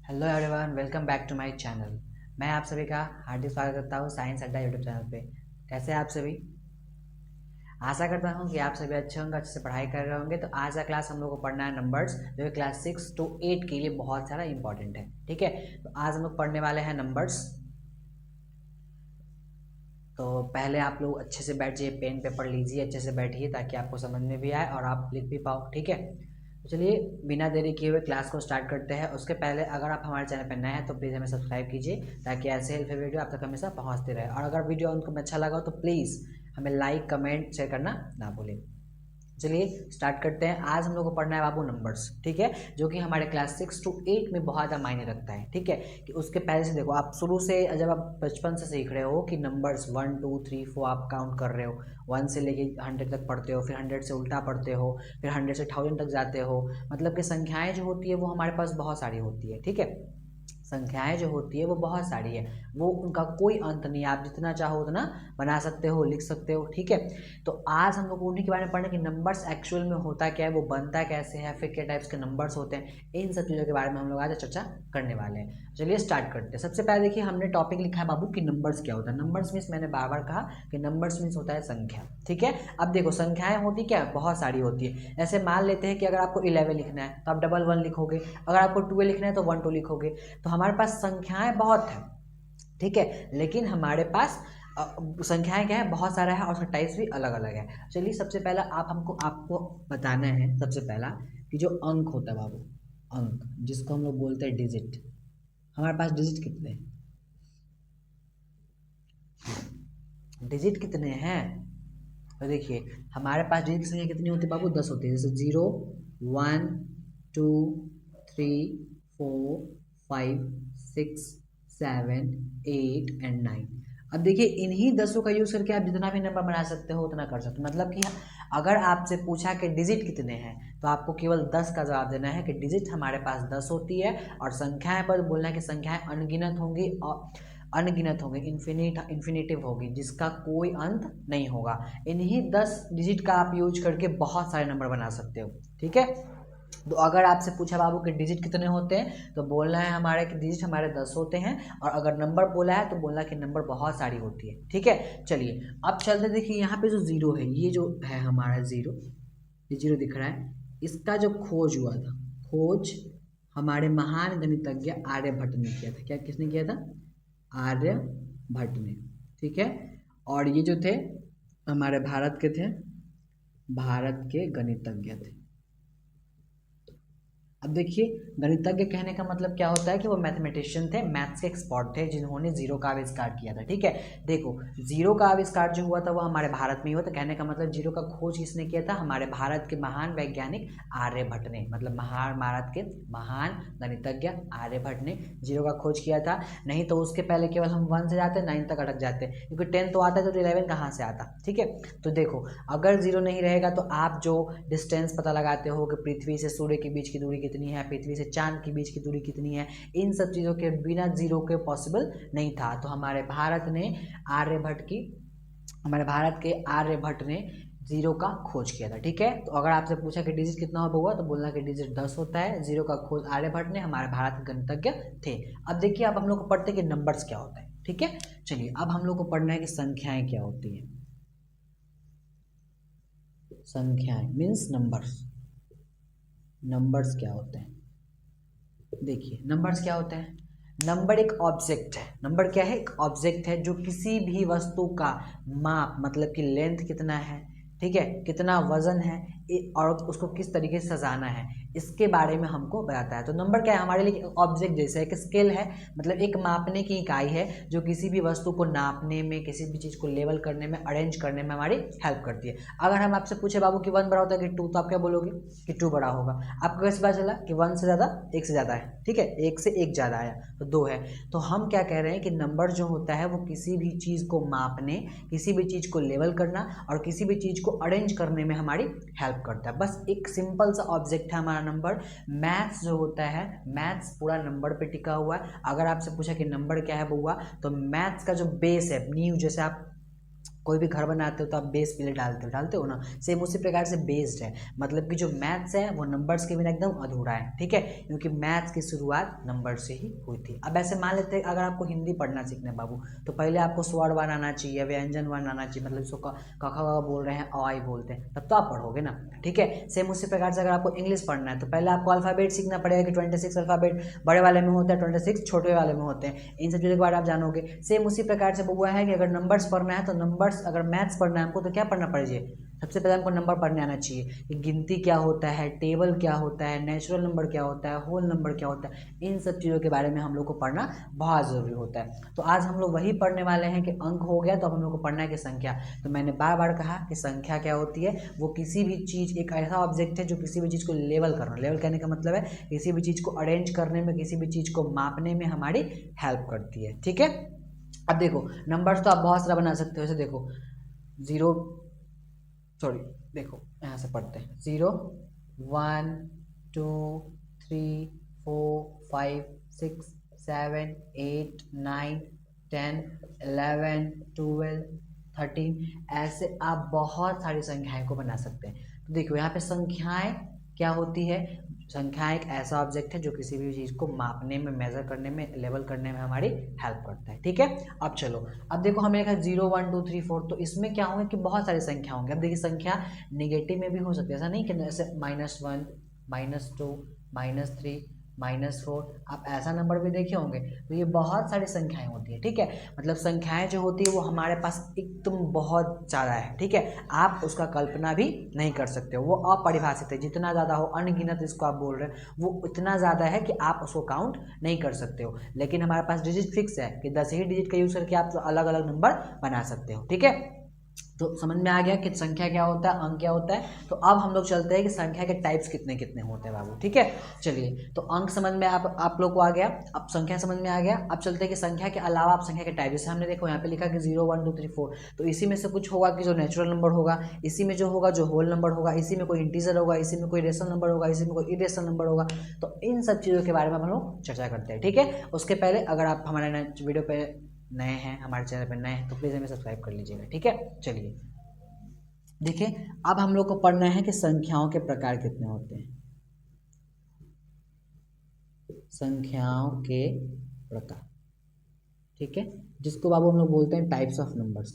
Hello everyone, welcome back to my channel. मैं आप सभी का हार्दिक स्वागत करता हूँ साइंस अड्डा यूट्यूब चैनल पे। कैसे हैं आप सभी? आशा करता हूँ कि आप सभी अच्छे होंगे, अच्छे से पढ़ाई कर रहे होंगे। तो आज का क्लास हम लोग को पढ़ना है नंबर्स, जो कि क्लास 6 to 8 के लिए बहुत सारा इंपॉर्टेंट है। ठीक है, तो आज हम लोग पढ़ने वाले हैं नंबर्स। तो पहले आप लोग अच्छे से बैठिए, पेन पेपर लीजिए, अच्छे से बैठिए ताकि आपको समझ में भी आए और आप लिख भी पाओ। ठीक है, तो चलिए बिना देरी किए हुए क्लास को स्टार्ट करते हैं। उसके पहले अगर आप हमारे चैनल पर नए हैं तो प्लीज़ हमें सब्सक्राइब कीजिए ताकि ऐसे हेल्पफुल वीडियो आप तक हमेशा पहुंचते रहे। और अगर वीडियो उनको अच्छा लगा हो तो प्लीज़ हमें लाइक कमेंट शेयर करना ना भूलें। चलिए स्टार्ट करते हैं। आज हम लोग को पढ़ना है बाबू नंबर्स। ठीक है, जो कि हमारे क्लास 6 to 8 में बहुत ज़्यादा मायने रखता है। ठीक है, कि उसके पहले से देखो, आप शुरू से जब आप बचपन से सीख रहे हो कि नंबर्स 1 2 3 4 आप काउंट कर रहे हो, 1 से लेके 100 तक पढ़ते हो, फिर 100 से उल्टा पढ़ते हो, फिर 100 से 1000 तक जाते हो। मतलब कि संख्याएं जो होती है वो हमारे पास बहुत सारी होती है। ठीक है, संख्याएं जो होती है वो बहुत सारी है, वो उनका कोई अंत नहीं है। आप जितना चाहो उतना बना सकते हो, लिख सकते हो। ठीक है, तो आज हम लोग उन्हीं के बारे में पढ़ने कि नंबर्स एक्चुअल में होता क्या है, वो बनता कैसे है, फिर क्या टाइप्स के नंबर्स होते हैं, इन सब चीज़ों के बारे में हम लोग आज चर्चा करने वाले हैं। चलिए स्टार्ट करते हैं। सबसे पहले देखिए, हमने टॉपिक लिखा है बाबू कि नंबर्स क्या होता है। नंबर्स मीन्स, मैंने बार बार कहा कि नंबर्स मीन्स होता है संख्या। ठीक है, अब देखो संख्याएं होती क्या, बहुत सारी होती है। ऐसे मान लेते हैं कि अगर आपको 11 लिखना है तो आप डबल 1 लिखोगे, अगर आपको 12 लिखना है तो 1 2 लिखोगे। तो हमारे पास संख्याएं बहुत हैं। ठीक है, लेकिन हमारे पास संख्याएं क्या है, बहुत सारा है और उसका टाइप्स भी अलग अलग है। चलिए सबसे पहला आपको बताना है सबसे पहला कि जो अंक होता है बाबू, अंक जिसको हम लोग बोलते हैं डिजिट। हमारे पास डिजिट कितने हैं? डिजिट कितने हैं? तो देखिए हमारे पास डिजिट की संख्या कितनी होती है बाबू, 10 होती है। जैसे 0 1 2 3 4 5 6 7 8 एंड 9। अब देखिए इन्हीं 10 का यूज़ करके आप जितना भी नंबर बना सकते हो उतना कर सकते हो। मतलब कि अगर आपसे पूछा कि डिजिट कितने हैं तो आपको केवल 10 का जवाब देना है कि डिजिट हमारे पास 10 होती है। और संख्याएं पर बोलना है कि संख्याएं अनगिनत होंगी, और अनगिनत होंगी, इन्फिनिटिव होगी, जिसका कोई अंत नहीं होगा। इन्हीं 10 डिजिट का आप यूज करके बहुत सारे नंबर बना सकते हो। ठीक है, तो अगर आपसे पूछा बाबू कि डिजिट कितने होते हैं तो बोलना है हमारे कि डिजिट हमारे 10 होते हैं। और अगर नंबर बोला है तो बोलना कि नंबर बहुत सारी होती है। ठीक है, चलिए अब चलते, देखिए यहाँ पे जो जीरो है, ये जो है हमारा जीरो, ये जीरो दिख रहा है, इसका जो खोज हुआ था, खोज हमारे महान गणितज्ञ आर्यभट्ट ने किया था। क्या किसने किया था? आर्यभट्ट ने। ठीक है, और ये जो थे हमारे भारत के थे, भारत के गणितज्ञ थे। अब देखिए गणितज्ञ कहने का मतलब क्या होता है कि वो मैथमेटिशियन थे, मैथ्स के एक्सपर्ट थे, जिन्होंने जीरो का आविष्कार किया था। ठीक है, देखो जीरो का आविष्कार जो हुआ था वो हमारे भारत में ही हुआ था। कहने का मतलब जीरो का खोज किसने किया था? हमारे भारत के महान वैज्ञानिक आर्यभट्ट ने। मतलब महान, भारत के महान गणितज्ञ आर्यभट्ट ने जीरो का खोज किया था। नहीं तो उसके पहले केवल हम 1 से जाते, 9 तक अटक जाते, क्योंकि 10 तो आता है तो 11 कहाँ से आता? ठीक है, तो देखो अगर जीरो नहीं रहेगा तो आप जो डिस्टेंस पता लगाते हो कि पृथ्वी से सूर्य के बीच की दूरी कितनी है, पृथ्वी से चांद के बीच की दूरी कितनी है, इन सब चीज़ों के बिना जीरो के पॉसिबल नहीं था। तो हमारे भारत के आर्यभट्ट ने जीरो का खोज किया था। ठीक है, तो अगर आपसे पूछा कि डिजिट कितना होगा तो बोलना कि डिजिट 10 होता है। जीरो का खोज आर्यभट्ट ने, हमारे भारत के गणितज्ञ थे। अब देखिए अब हम लोग को पढ़ते हैं कि नंबर्स क्या होता है। ठीक है, चलिए अब हम लोग को पढ़ना है कि संख्याएं क्या होती हैं। संख्याएं मीन्स नंबर्स। नंबर्स क्या होते हैं? देखिए नंबर्स क्या होते हैं। नंबर एक ऑब्जेक्ट है। नंबर क्या है? एक ऑब्जेक्ट है जो किसी भी वस्तु का माप, मतलब कि लेंथ कितना है, ठीक है, कितना वजन है, और उसको किस तरीके से सजाना है, इसके बारे में हमको बताता है। तो नंबर क्या है? हमारे लिए ऑब्जेक्ट जैसे एक स्केल है, मतलब एक मापने की इकाई है जो किसी भी वस्तु को नापने में, किसी भी चीज़ को लेवल करने में, अरेंज करने में हमारी हेल्प करती है। अगर हम आपसे पूछे बाबू कि 1 बड़ा होता है कि 2, तो आप क्या बोलोगे? कि 2 बड़ा होगा। आपको कैसे पता चला कि 1 से ज़्यादा, 1 से ज़्यादा है? ठीक है, 1 से 1 ज़्यादा आया तो 2 है। तो हम क्या कह रहे हैं कि नंबर जो होता है वो किसी भी चीज़ को मापने, किसी भी चीज़ को लेवल करना और किसी भी चीज़ को अरेंज करने में हमारी हेल्प करता है। बस एक सिंपल सा ऑब्जेक्ट है हमारा नंबर। मैथ्स जो होता है, मैथ्स पूरा नंबर पे टिका हुआ है। अगर आपसे पूछा कि नंबर क्या है बुआ, तो मैथ्स का जो बेस है, नींव, जैसे आप कोई भी घर बनाते हो तो आप बेस पहले डालते हो ना, सेम उसी प्रकार से बेस्ड है। मतलब कि जो मैथ्स है वो नंबर्स के बिना एकदम अधूरा है, ठीक है, क्योंकि मैथ्स की शुरुआत नंबर से ही हुई थी। अब ऐसे मान लेते हैं अगर आपको हिंदी पढ़ना सीखना है बाबू, तो पहले आपको स्वर वर्ण आना चाहिए, व्यंजन वर्ण आना चाहिए, मतलब इसको क ख बोल रहे हैं, अ बोलते हैं, तब तो आप पढ़ोगे ना, ठीक है। सेम उसी प्रकार से अगर आपको इंग्लिश पढ़ना है तो पहले आपको अल्फाबेट सीखना पड़ेगा कि 26 अल्फाबेट बड़े वाले में होते हैं, 26 छोटे वाले में होते हैं, इन सब चीज़ों के बारे में आप जानोगे। सेम उसी प्रकार से हुआ है कि अगर नंबर्स पढ़ना है तो नंबर्स, अगर मैथ्स पढ़ना है हमको तो क्या पढ़ना पड़ेगा, सबसे पहले हमको नंबर पढ़ने आना चाहिए कि गिनती क्या होता है, टेबल क्या होता है, नेचुरल नंबर क्या होता है, होल नंबर क्या होता है, इन सब चीज़ों के बारे में हम लोग को पढ़ना बहुत ज़रूरी होता है। तो आज हम लोग वही पढ़ने वाले हैं कि अंक हो गया तो अब हम लोग को पढ़ना है कि संख्या। तो मैंने बार बार कहा कि संख्या क्या होती है, वो किसी भी चीज़, एक ऐसा ऑब्जेक्ट है जो किसी भी चीज़ को लेवल करना, लेवल करने का मतलब है किसी भी चीज़ को अरेंज करने में, किसी भी चीज़ को मापने में हमारी हेल्प करती है, ठीक है। अब देखो नंबर्स तो आप बहुत सारा बना सकते हो, जैसे देखो जीरो, सॉरी देखो यहाँ से पढ़ते हैं, 0 1 2 3 4 5 6 7 8 9 10 11 12 13, ऐसे आप बहुत सारी संख्याएं को बना सकते हैं। तो देखो यहाँ पे संख्याएं क्या होती है, संख्या एक ऐसा ऑब्जेक्ट है जो किसी भी चीज़ को मापने में, मेजर करने में, लेवल करने में हमारी हेल्प करता है, ठीक है। अब चलो, अब देखो हमें लिखा 0 1 2 3 4, तो इसमें क्या होंगे कि बहुत सारी संख्या होंगे। अब देखिए संख्या नेगेटिव में भी हो सकती है, ऐसा नहीं कि जैसे -1 -2 -3 -4, आप ऐसा नंबर भी देखे होंगे। तो ये बहुत सारी संख्याएं होती है, ठीक है। मतलब संख्याएं जो होती है वो हमारे पास एकदम बहुत ज़्यादा है, ठीक है, आप उसका कल्पना भी नहीं कर सकते हो, वो अपरिभाषित है, जितना ज़्यादा हो, अनगिनत इसको आप बोल रहे हैं, वो इतना ज़्यादा है कि आप उसको काउंट नहीं कर सकते हो। लेकिन हमारे पास डिजिट फिक्स है कि 10 ही डिजिट का यूज़ करके आप अलग अलग नंबर बना सकते हो, ठीक है। तो समझ में आ गया कि संख्या क्या होता है, अंक क्या होता है। तो अब हम लोग चलते हैं कि संख्या के टाइप्स कितने कितने होते हैं बाबू, ठीक है। चलिए, तो अंक समझ में आप लोग को आ गया, अब संख्या समझ में आ गया। अब चलते हैं कि संख्या के अलावा आप संख्या के टाइप, जैसे हमने देखो यहाँ पे लिखा कि 0 1 2 3 4, तो इसी में से कुछ होगा कि जो नेचुरल नंबर होगा, इसी में जो होगा जो होल नंबर होगा, इसी में कोई इंटीजर होगा, इसी में कोई रेशनल नंबर होगा, इसी में कोई इरेशनल नंबर होगा। तो इन सब चीज़ों के बारे में हम लोग चर्चा करते हैं, ठीक है। उसके पहले अगर आप हमारे वीडियो पे नए हैं, हमारे चैनल पर नए हैं, तो प्लीज़ हमें सब्सक्राइब कर लीजिएगा, ठीक है। चलिए देखिए, अब हम लोग को पढ़ना है कि संख्याओं के प्रकार कितने होते हैं, संख्याओं के प्रकार, ठीक है, जिसको बाबू हम लोग बोलते हैं टाइप्स ऑफ नंबर्स।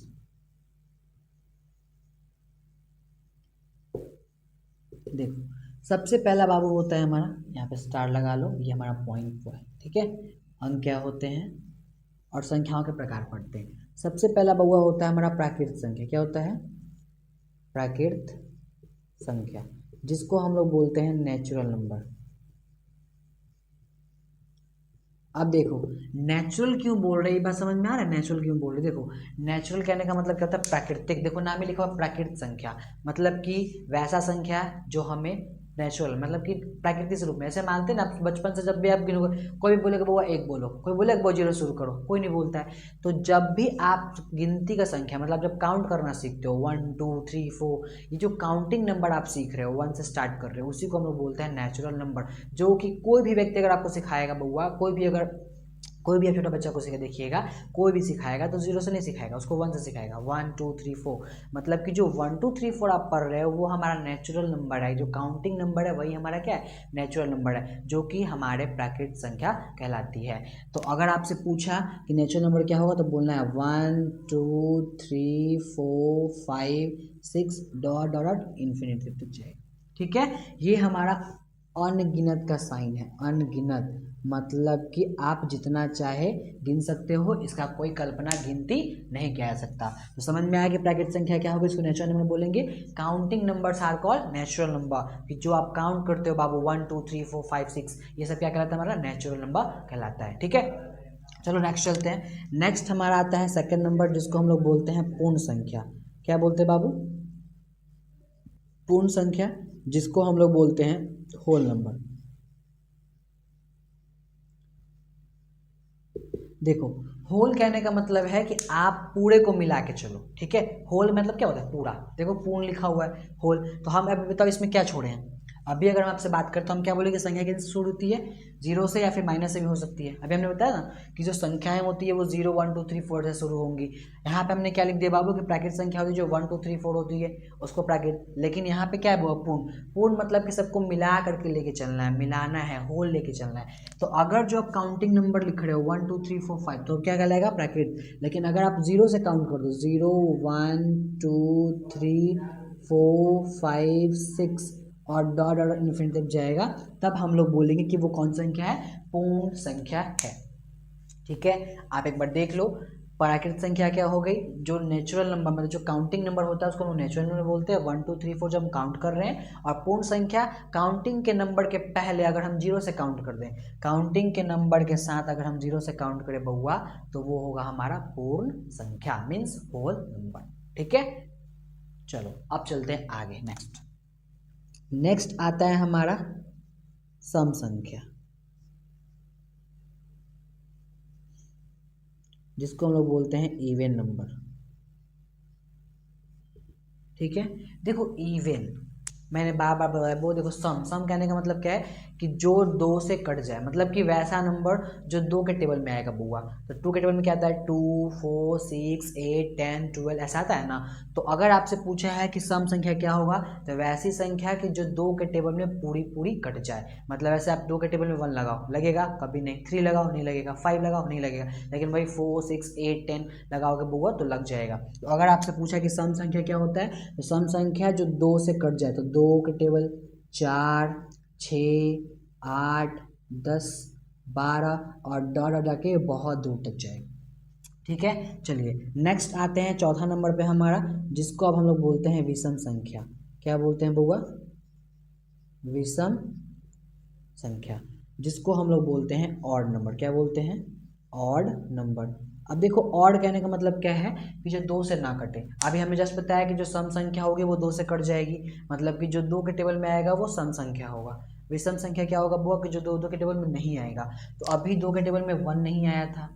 देखो सबसे पहला बाबू होता है हमारा, यहाँ पे स्टार लगा लो, ये हमारा पॉइंट है, ठीक है। अंक क्या होते हैं और संख्याओं के प्रकार पढ़ते हैं। सबसे पहला बउआ होता है हमारा प्राकृत संख्या, क्या होता है, प्राकृत संख्या, जिसको हम लोग बोलते हैं नेचुरल नंबर। अब देखो नेचुरल क्यों बोल रहे हैं, ये बात समझ में आ रहा है, नेचुरल क्यों बोल रहे हैं। देखो नेचुरल कहने का मतलब क्या होता है, प्राकृतिक। देखो नाम ही लिखा हुआ प्राकृतिक संख्या, मतलब कि वैसा संख्या जो हमें नेचुरल, मतलब कि प्राकृतिक स्वरूप में, ऐसे मानते हैं ना बचपन से, जब भी आप गिनोगे, कोई भी बोलेगा बुआ 1 बोलो, कोई बोलेगा बुआ 0 शुरू करो, कोई नहीं बोलता है। तो जब भी आप गिनती का संख्या, मतलब जब काउंट करना सीखते हो 1 2 3 4, ये जो काउंटिंग नंबर आप सीख रहे हो 1 से स्टार्ट कर रहे हो, उसी को हम लोग बोलते हैं नेचुरल नंबर। जो कि कोई भी व्यक्ति अगर आपको सिखाएगा बुआ, कोई भी आप छोटा बच्चा को सिखा देखिएगा, कोई भी सिखाएगा तो 0 से नहीं सिखाएगा, उसको 1 से सिखाएगा, 1 2 3 4। मतलब कि जो 1 2 3 4 आप पढ़ रहे हो वो हमारा नेचुरल नंबर है, जो काउंटिंग नंबर है वही हमारा क्या है, नेचुरल नंबर है, जो कि हमारे प्राकृतिक संख्या कहलाती है। तो अगर आपसे पूछा कि नेचुरल नंबर क्या होगा, तो बोलना है 1 2 3 4 5 6 डॉट डॉट इन्फिनिटी तक जाएगा, ठीक है। ये हमारा अनगिनत का साइन है, अनगिनत मतलब कि आप जितना चाहे गिन सकते हो, इसका कोई कल्पना गिनती नहीं किया जा सकता। तो समझ में आया कि प्राकृतिक संख्या क्या होगी, इसको नेचुरल नंबर बोलेंगे। Counting numbers are called natural number, कि जो आप काउंट करते हो बाबू 1 2 3 4 5 6, ये सब क्या कहलाता है, हमारा नेचुरल नंबर कहलाता है, ठीक है। चलो नेक्स्ट चलते हैं। नेक्स्ट हमारा आता है सेकेंड नंबर, जिसको हम लोग बोलते हैं पूर्ण संख्या। क्या बोलते हैं बाबू, पूर्ण संख्या, जिसको हम लोग बोलते हैं होल नंबर। देखो होल कहने का मतलब है कि आप पूरे को मिला के चलो, ठीक है। होल मतलब क्या होता है, पूरा। देखो पूर्ण लिखा हुआ है, होल, तो हम अभी बताओ इसमें क्या छोड़े हैं, अभी अगर हम आपसे बात करते तो हम क्या बोलेंगे, संख्या किससे शुरू होती है, जीरो से या फिर माइनस से भी हो सकती है। अभी हमने बताया ना कि जो संख्याएं होती है वो 0 1 2 3 4 से शुरू होंगी। यहाँ पे हमने क्या लिख दिया बाबू कि प्राकृत संख्या होती है जो 1 2 3 4 होती है उसको प्राकृत, लेकिन यहाँ पे क्या है पूर्ण। पूर्ण मतलब कि सबको मिला करके लेके चलना है, मिलाना है, होल लेके चलना है। तो अगर जो आप काउंटिंग नंबर लिख रहे हो 1 2 3 4 5 तो क्या कहलाएगा, प्राकृत। लेकिन अगर आप जीरो से काउंट कर दो 0 1 2 3 4 5 6 और डॉट और इन्फिनिटी तक जाएगा, तब हम लोग बोलेंगे कि वो कौन संख्या है, पूर्ण संख्या है। ठीक है, आप एक बार देख लो, प्राकृत संख्या क्या हो गई, जो नेचुरल नंबर मतलब जो काउंटिंग नंबर होता है उसको हम नेचुरल नंबर बोलते हैं, 1 2 3 4 जब हम काउंट कर रहे हैं। और पूर्ण संख्या काउंटिंग के नंबर के पहले अगर हम जीरो से काउंट कर दें, काउंटिंग के नंबर के साथ अगर हम जीरो से काउंट करें बउआ, तो वो होगा हमारा पूर्ण संख्या, मीन्स होल नंबर। ठीक है, चलो अब चलते हैं आगे। नेक्स्ट आता है हमारा सम संख्या, जिसको हम लोग बोलते हैं इवन नंबर। ठीक है, देखो इवन मैंने बार बार बताया, वो देखो सम कहने का मतलब क्या है कि जो दो से कट जाए, मतलब कि वैसा नंबर जो दो के टेबल में आएगा बुआ। तो टू के टेबल में क्या आता है, 2 4 6 8 10 12 ऐसा आता है ना। तो अगर आपसे पूछा है कि सम संख्या क्या होगा, तो वैसी संख्या कि जो दो के टेबल में पूरी पूरी कट जाए। मतलब ऐसे आप दो के टेबल में 1 लगाओ, लगेगा कभी नहीं, 3 लगाओ नहीं लगेगा, 5 लगाओ नहीं लगेगा, लेकिन भाई 4 6 8 10 लगाओगे बुआ तो लग जाएगा। तो अगर आपसे पूछा कि सम संख्या क्या होता है, तो सम संख्या जो दो से कट जाए, तो दो के टेबल 4 6 8 10 12 और डॉट जाके बहुत दूर तक जाएगा। ठीक है, चलिए नेक्स्ट आते हैं चौथा नंबर पे हमारा, जिसको अब हम लोग बोलते हैं विषम संख्या। क्या बोलते हैं बुआ, विषम संख्या, जिसको हम लोग बोलते हैं ऑड नंबर। क्या बोलते हैं, ऑड नंबर। अब देखो ऑड कहने का मतलब क्या है कि जो दो से ना कटे। अभी हमें जस्ट बताया कि जो सम संख्या होगी वो दो से कट जाएगी, मतलब कि जो दो के टेबल में आएगा वो सम संख्या होगा। विषम संख्या क्या होगा बुआ कि जो दो के टेबल में नहीं आएगा। तो अभी दो के टेबल में 1 नहीं आया था,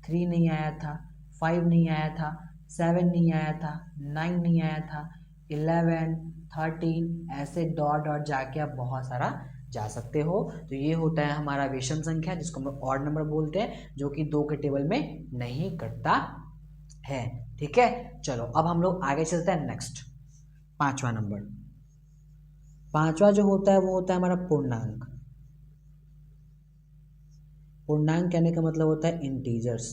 3 नहीं आया था, 5 नहीं आया था, 7 नहीं आया था, 9 नहीं आया था, 11 13 ऐसे डॉट डॉट जाके आप बहुत सारा जा सकते हो। तो ये होता है हमारा विषम संख्या, जिसको हम लोग ऑड नंबर बोलते हैं, जो कि दो के टेबल में नहीं कटता है। ठीक है, चलो अब हम लोग आगे चलते हैं नेक्स्ट, पांचवा नंबर। पांचवा जो होता है वो होता है हमारा पूर्णांक। पूर्णांक कहने का मतलब होता है इंटीजर्स।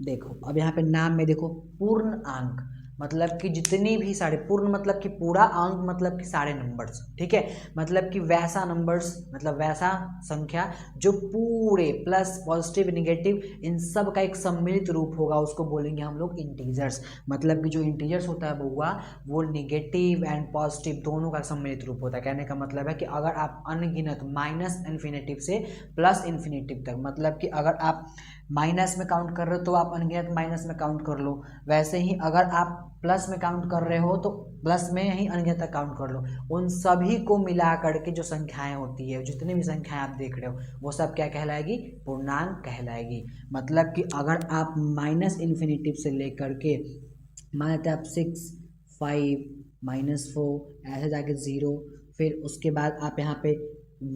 देखो अब यहाँ पे नाम में देखो, पूर्ण अंक मतलब कि जितनी भी सारे, पूर्ण मतलब कि पूरा, अंक मतलब कि सारे नंबर्स। ठीक है, मतलब कि वैसा नंबर्स, मतलब वैसा संख्या जो पूरे प्लस पॉजिटिव निगेटिव इन सब का एक सम्मिलित रूप होगा, उसको बोलेंगे हम लोग इंटीजर्स। मतलब कि जो इंटीजर्स होता है बउआ, वो निगेटिव एंड पॉजिटिव दोनों का सम्मिलित रूप होता है। कहने का मतलब है कि अगर आप अनगिनत माइनस इन्फिनेटिव से प्लस इन्फिनेटिव तक, मतलब कि अगर आप माइनस में काउंट कर रहे हो तो आप अनगिनत माइनस में काउंट कर लो, वैसे ही अगर आप प्लस में काउंट कर रहे हो तो प्लस में ही अनगिनत तक काउंट कर लो। उन सभी को मिला करके जो संख्याएं होती है, जितनी भी संख्याएं आप देख रहे हो, वो सब क्या कहलाएगी, पूर्णांक कहलाएगी। मतलब कि अगर आप माइनस इन्फिनेटिव से लेकर के मान लेते हैं आप 6 5 -4 ऐसे जाके 0, फिर उसके बाद आप यहाँ पे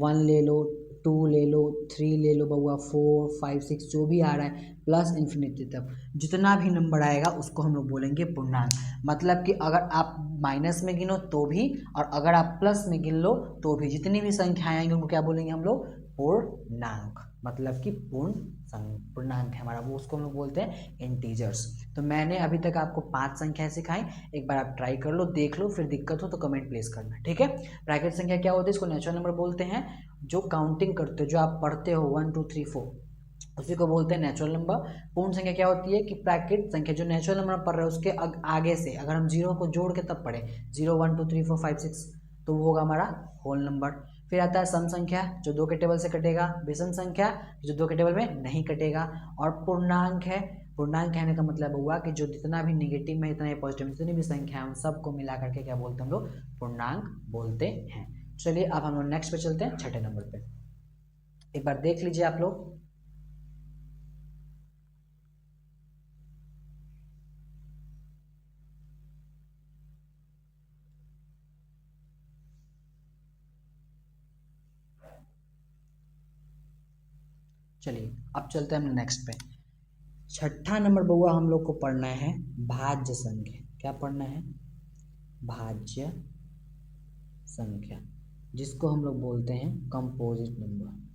1 ले लो, 2 ले लो, 3 ले लो बउआ, 4 5 6 जो भी आ रहा है प्लस इन्फिनिटी तक जितना भी नंबर आएगा उसको हम लोग बोलेंगे पूर्णांक। मतलब कि अगर आप माइनस में गिनो तो भी, और अगर आप प्लस में गिन लो तो भी, जितनी भी संख्याएं आएंगी उनको क्या बोलेंगे हम लोग, पूर्णांक। मतलब कि पूर्णांक है हमारा वो, उसको हम लोग बोलते हैं इंटीजर्स। तो मैंने अभी तक आपको 5 संख्याएं सिखाई, एक बार आप ट्राई कर लो, देख लो, फिर दिक्कत हो तो कमेंट प्लेस करना। ठीक है, प्राकृत संख्या क्या होती है, इसको नेचुरल नंबर बोलते हैं। जो काउंटिंग करते हो, जो आप पढ़ते हो 1 2 3 4, उसी को बोलते हैं नेचुरल नंबर। पूर्ण संख्या क्या होती है कि प्राकृत संख्या जो नेचुरल नंबर पढ़ रहे हो उसके आगे से अगर हम जीरो को जोड़ के तब पढ़े, 0 1 2 3 4 5 6, तो वो होगा हमारा होल नंबर। फिर आता है सम संख्या जो दो के टेबल से कटेगा, विषम संख्या जो दो के टेबल में नहीं कटेगा, और पूर्णांक है। पूर्णांक कहने का मतलब हुआ कि जो जितना भी निगेटिव में, इतना ही पॉजिटिव, जितनी भी संख्या है उन सबको मिला करके क्या बोलते हैं हम लोग, पूर्णांक बोलते हैं। चलिए अब हम लोग नेक्स्ट पे चलते हैं, छठे नंबर पे। एक बार देख लीजिए आप लोग, चलिए अब चलते हैं हम नेक्स्ट पे। छठा नंबर बउआ हम लोग को पढ़ना है भाज्य संख्या। क्या पढ़ना है? भाज्य संख्या, जिसको हम लोग बोलते हैं कंपोजिट नंबर।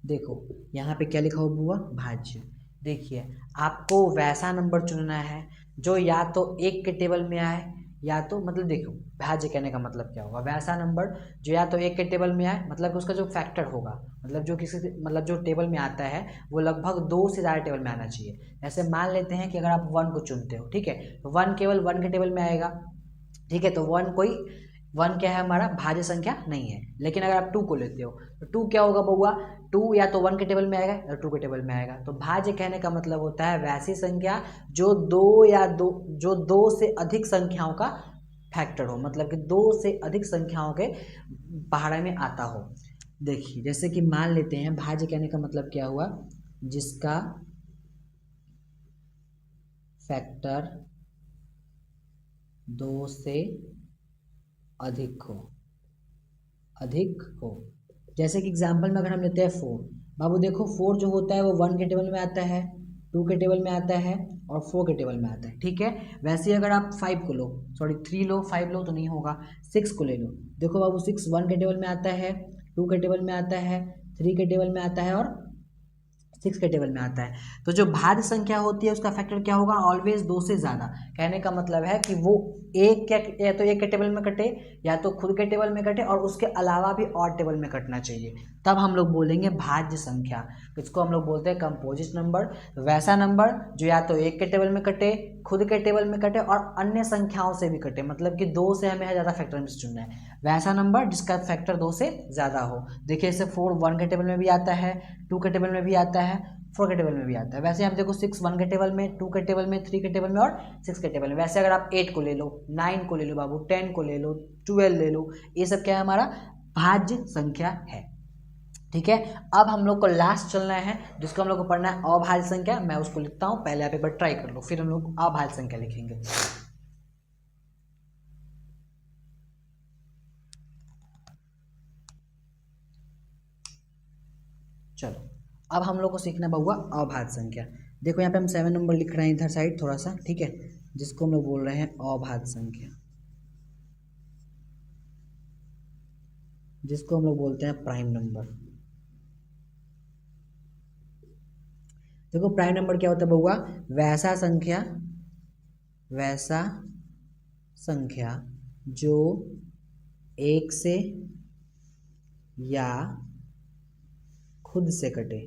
देखो यहाँ पे क्या लिखा हुआ भाज्य। देखिए आपको वैसा नंबर चुनना है जो या तो एक के टेबल में आए, या तो मतलब देखो भाज्य कहने का मतलब क्या होगा, वैसा नंबर जो या तो एक के टेबल में आए, मतलब कि उसका जो फैक्टर होगा, मतलब जो किसी मतलब जो टेबल में आता है वो लगभग 2 से ज़्यादा टेबल में आना चाहिए। जैसे मान लेते हैं कि अगर आप 1 को चुनते हो, ठीक है, तो 1 केवल 1 के टेबल में आएगा, ठीक है, तो 1 क्या है हमारा भाज्य संख्या नहीं है। लेकिन अगर आप 2 को लेते हो तो 2 क्या होगा बउआ, 2 या तो 1 के टेबल में आएगा या 2 के टेबल में आएगा। तो भाज्य कहने का मतलब होता है वैसी संख्या जो दो से अधिक संख्याओं का फैक्टर हो, मतलब कि 2 से अधिक संख्याओं के पहाड़े में आता हो। देखिए जैसे कि मान लेते हैं भाज्य कहने का मतलब क्या हुआ, जिसका फैक्टर 2 से अधिक हो। जैसे कि एग्जाम्पल में अगर हम लेते हैं 4, बाबू देखो 4 जो होता है वो 1 के टेबल में आता है, 2 के टेबल में आता है और 4 के टेबल में आता है, ठीक है। वैसे ही अगर आप 5 को लो, सॉरी 3 लो, 5 लो तो नहीं होगा, 6 को ले लो। देखो बाबू 6 1 के टेबल में आता है, 2 के टेबल में आता है, 3 के टेबल में आता है और 6 के टेबल में आता है। तो जो भाज्य संख्या होती है उसका फैक्टर क्या होगा, ऑलवेज 2 से ज़्यादा। कहने का मतलब है कि वो या तो एक के टेबल में कटे, या तो खुद के टेबल में कटे और उसके अलावा भी और टेबल में कटना चाहिए, तब हम लोग बोलेंगे भाज्य संख्या। इसको हम लोग बोलते हैं कंपोजिट नंबर। वैसा नंबर जो या तो एक के टेबल में कटे, खुद के टेबल में कटे और अन्य संख्याओं से भी कटे, मतलब कि 2 से हमें ज़्यादा फैक्टर में चुनना है। वैसा नंबर जिसका फैक्टर 2 से ज़्यादा हो। देखिए जैसे 4 1 के टेबल में भी आता है, 2 के टेबल में भी आता है, 4 के टेबल में भी आता है। वैसे आप देखो 6 1 के टेबल में, 2 के टेबल में, 3 के टेबल में और 6 के टेबल में। वैसे अगर आप 8 को ले लो, 9 को ले लो बाबू, 10 को ले लो, 12 ले लो, ये सब क्या है हमारा भाज्य संख्या है, ठीक है। अब हम लोग को लास्ट चलना है जिसको हम लोग को पढ़ना है अभाज्य संख्या। मैं उसको लिखता हूँ, पहले आप एक बार ट्राई कर लो, फिर हम लोग अभाज्य संख्या लिखेंगे। चलो अब हम लोग को सीखना बहुआ अभाज्य संख्या। देखो यहाँ पे हम 7 नंबर लिख रहे हैं इधर साइड थोड़ा सा, ठीक है, जिसको हम लोग बोल रहे हैं अभाज्य संख्या, जिसको हम लोग बोलते हैं प्राइम नंबर। देखो प्राइम नंबर क्या होता है बहुआ, वैसा संख्या जो 1 से या खुद से कटे।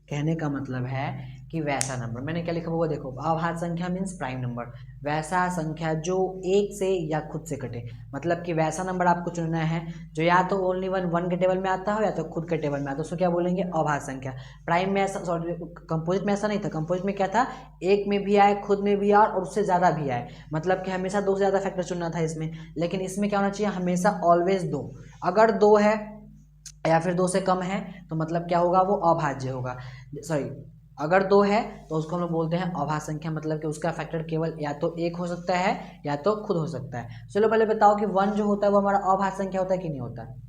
कहने का मतलब है कि वैसा नंबर, मैंने क्या लिखा हुआ देखो, अभाज्य संख्या मीन्स प्राइम नंबर, वैसा संख्या जो 1 से या खुद से कटे। मतलब कि वैसा नंबर आपको चुनना है जो या तो ओनली 1 के टेबल में आता हो या तो खुद के टेबल में आता हो, उसको क्या बोलेंगे अभाज्य संख्या। प्राइम में ऐसा, सॉरी कंपोजिट में ऐसा नहीं था। कंपोजिट में क्या था, एक में भी आए, खुद में भी आए और उससे ज़्यादा भी आए, मतलब कि हमेशा 2 से ज़्यादा फैक्टर चुनना था इसमें। लेकिन इसमें क्या होना चाहिए, हमेशा ऑलवेज 2। अगर 2 है या फिर 2 से कम है तो मतलब क्या होगा, वो अभाज्य होगा। सॉरी, अगर 2 है तो उसको हम लोग बोलते हैं अभाज्य संख्या, मतलब कि उसका फैक्टर केवल या तो 1 हो सकता है या तो खुद हो सकता है। चलो पहले बताओ कि 1 जो होता है वो हमारा अभाज्य संख्या होता है कि नहीं होता है।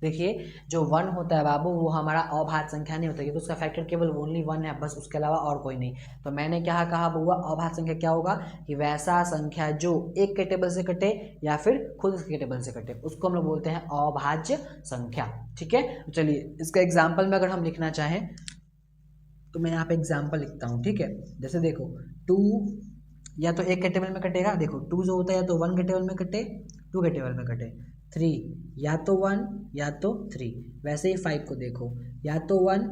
देखिए जो 1 होता है बाबू वो हमारा अभाज्य संख्या नहीं होता, क्योंकि उसका फैक्टर केवल ओनली 1 है, बस, उसके अलावा और कोई नहीं। तो मैंने क्या कहा बुआ, अभाज्य संख्या क्या होगा कि वैसा संख्या जो 1 के टेबल से कटे या फिर खुद के टेबल से कटे, उसको हम लोग बोलते हैं अभाज्य संख्या, ठीक है। तो चलिए इसका एग्जाम्पल में अगर हम लिखना चाहें तो मैं यहाँ पे एग्जाम्पल लिखता हूँ, ठीक है। जैसे देखो 2 या तो 1 के टेबल में कटेगा, देखो 2 जो होता है या तो 1 के टेबल में कटे, 2 के टेबल में कटे, 3 या तो 1 या तो 3। वैसे ही 5 को देखो, या तो 1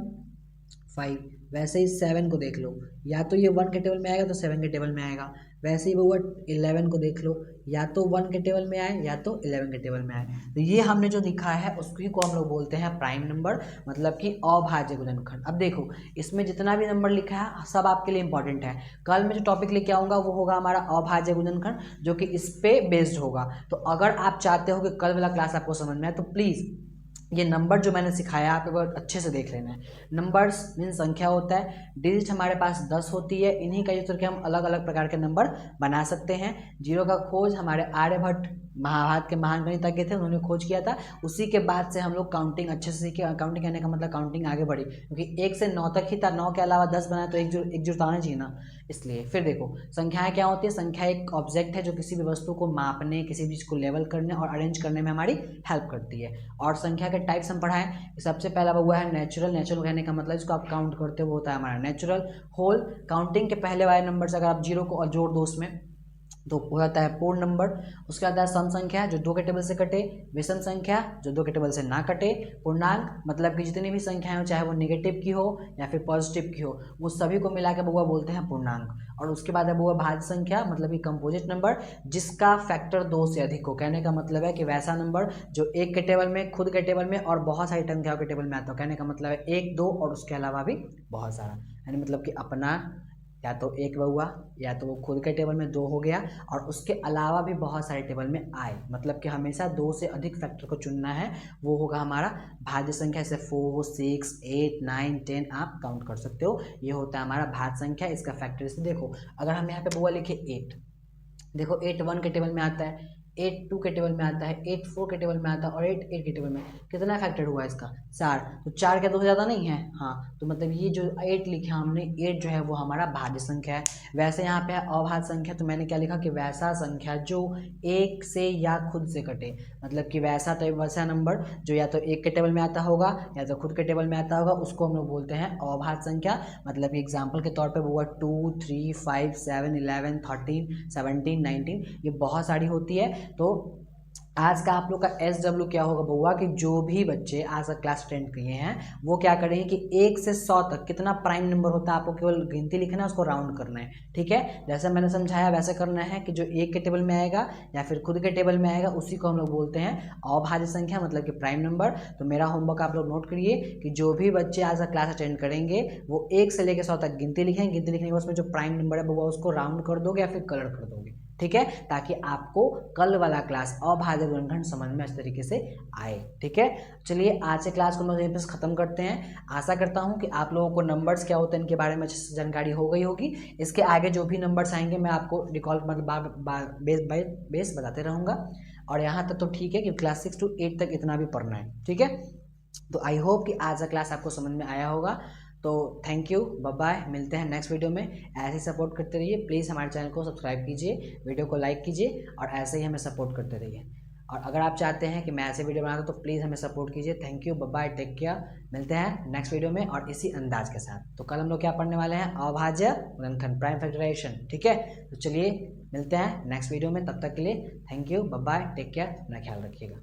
5। वैसे ही 7 को देख लो, या तो ये 1 के टेबल में आएगा तो 7 के टेबल में आएगा। वैसे ही वो 11 को देख लो, या तो 1 के टेबल में आए या तो 11 के टेबल में आए। तो ये हमने जो लिखा है उसकी को हम लोग बोलते हैं प्राइम नंबर, मतलब कि अभाज्य गुणनखंड। अब देखो इसमें जितना भी नंबर लिखा है सब आपके लिए इंपॉर्टेंट है। कल मैं जो टॉपिक लेके आऊँगा वो होगा हमारा अभाज्य गुणनखंड, जो कि इस पे बेस्ड होगा। तो अगर आप चाहते हो कि कल वाला क्लास आपको समझ में आए तो प्लीज़ ये नंबर जो मैंने सिखाया आप एक बार अच्छे से देख लेना है। नंबर्स मीन संख्या होता है, डिजिट हमारे पास 10 होती है, इन्हीं का यूज करके हम अलग अलग प्रकार के नंबर बना सकते हैं। जीरो का खोज हमारे आर्यभट्ट महाभारत के महान गणितज्ञ थे, उन्होंने खोज किया था। उसी के बाद से हम लोग काउंटिंग अच्छे से सीखे। काउंटिंग कहने का मतलब काउंटिंग आगे बढ़ी, क्योंकि 1 से 9 तक ही था, 9 के अलावा 10 बनाया तो एक जुड़ता आना चाहिए ना, इसलिए। फिर देखो संख्याएं क्या होती है। संख्या एक ऑब्जेक्ट है जो किसी भी वस्तु को मापने, किसी भी चीज़ को लेवल करने और अरेंज करने में हमारी हेल्प करती है। और संख्या के टाइप्स हम पढ़ाएं। सबसे पहला हुआ है नेचुरल। नेचुरल कहने का मतलब इसको आप काउंट करते हो, होता है हमारा नेचुरल। होल, काउंटिंग के पहले वाले नंबर से अगर आप जीरो को और जोड़ दो उसमें तो हो जाता है पूर्ण नंबर। उसके बाद सम संख्या जो 2 के टेबल से कटे, विषम संख्या जो 2 के टेबल से ना कटे, पूर्णांक मतलब कि जितनी भी संख्याएं हो चाहे वो नेगेटिव की हो या फिर पॉजिटिव की हो, वो सभी को मिला के बउआ बोलते हैं पूर्णांक। और उसके बाद है बउआ भाज्य संख्या, मतलब कि कंपोजिट नंबर जिसका फैक्टर 2 से अधिक हो। कहने का मतलब है कि वैसा नंबर जो 1 के टेबल में, खुद के टेबल में और बहुत सारी संख्याओं के टेबल में आता हो। कहने का मतलब है 1, 2 और उसके अलावा भी बहुत सारा, यानी मतलब कि अपना या तो 1 हुआ या तो वो खुद के टेबल में 2 हो गया और उसके अलावा भी बहुत सारे टेबल में आए। मतलब कि हमेशा 2 से अधिक फैक्टर को चुनना है, वो होगा हमारा भाज्य संख्या। जैसे 4, 6, 8, 9, 10 आप काउंट कर सकते हो। ये होता है हमारा भाज्य संख्या। इसका फैक्टर से देखो, अगर हम यहाँ पे बुआ लिखे 8, देखो 8 1 के टेबल में आता है, 8 2 के टेबल में आता है, 8 4 के टेबल में आता है और 8 8 के टेबल में। कितना फैक्टर हुआ इसका? 4। तो 4 क्या 2 से ज़्यादा नहीं है? हाँ, तो मतलब ये जो 8 लिखा हमने, 8 जो है वो हमारा भाज्य संख्या है। वैसे यहाँ पे है अभाज्य संख्या, तो मैंने क्या लिखा कि वैसा संख्या जो 1 से या खुद से कटे। मतलब कि वैसा नंबर जो या तो 1 के टेबल में आता होगा या तो खुद के टेबल में आता होगा, उसको हम लोग बोलते हैं अभाज्य संख्या। मतलब कि एग्जाम्पल के तौर पर वो 2 3 5 7 11 13 17 19, ये बहुत सारी होती है। तो आज का आप लोग का SW क्या होगा बउआ कि जो भी बच्चे आज का क्लास 10 किए हैं वो क्या करेंगे कि 1 से 100 तक कितना प्राइम नंबर होता है आपको केवल गिनती लिखना है, उसको राउंड करना है। ठीक है, जैसे मैंने समझाया वैसे करना है कि जो 1 के टेबल में आएगा या फिर खुद के टेबल में आएगा उसी को हम लोग बोलते हैं अभाज्य संख्या, मतलब कि प्राइम नंबर। तो मेरा होमवर्क आप लोग नोट करिए कि जो भी बच्चे आज का क्लास अटेंड करेंगे वो 1 से लेकर 100 तक गिनती लिखेंगे। गिनती लिखने के बाद उसमें जो प्राइम नंबर है बउआ उसको राउंड कर दोगे या फिर कलर कर दोगे। ठीक है, ताकि आपको कल वाला क्लास अभाज्य गुणनखंड समझ में अच्छे तरीके से आए। ठीक है, चलिए आज से क्लास को हम यहीं पर खत्म करते हैं। आशा करता हूं कि आप लोगों को नंबर्स क्या होते हैं इनके बारे में अच्छे से जानकारी हो गई होगी। इसके आगे जो भी नंबर्स आएंगे मैं आपको रिकॉल मतलब बेस बाय बेस बताते रहूँगा। और यहाँ तक तो ठीक है कि क्लास 6 to 8 तक इतना भी पढ़ना है। ठीक है, तो आई होप कि आज का क्लास आपको समझ में आया होगा। तो थैंक यू, बाय बाय, मिलते हैं नेक्स्ट वीडियो में। ऐसे सपोर्ट करते रहिए, प्लीज़ हमारे चैनल को सब्सक्राइब कीजिए, वीडियो को लाइक कीजिए और ऐसे ही हमें सपोर्ट करते रहिए। और अगर आप चाहते हैं कि मैं ऐसे वीडियो बनाता तो प्लीज़ हमें सपोर्ट कीजिए। Thank you, bye bye, take care. मिलते हैं नेक्स्ट वीडियो में और इसी अंदाज के साथ। तो कल हम लोग क्या पढ़ने वाले हैं? अभाज्य गुणनखंड, प्राइम फैक्टराइजेशन। ठीक है, तो चलिए मिलते हैं नेक्स्ट वीडियो में। तब तक के लिए thank you, bye bye, take care, अपना ख्याल रखिएगा।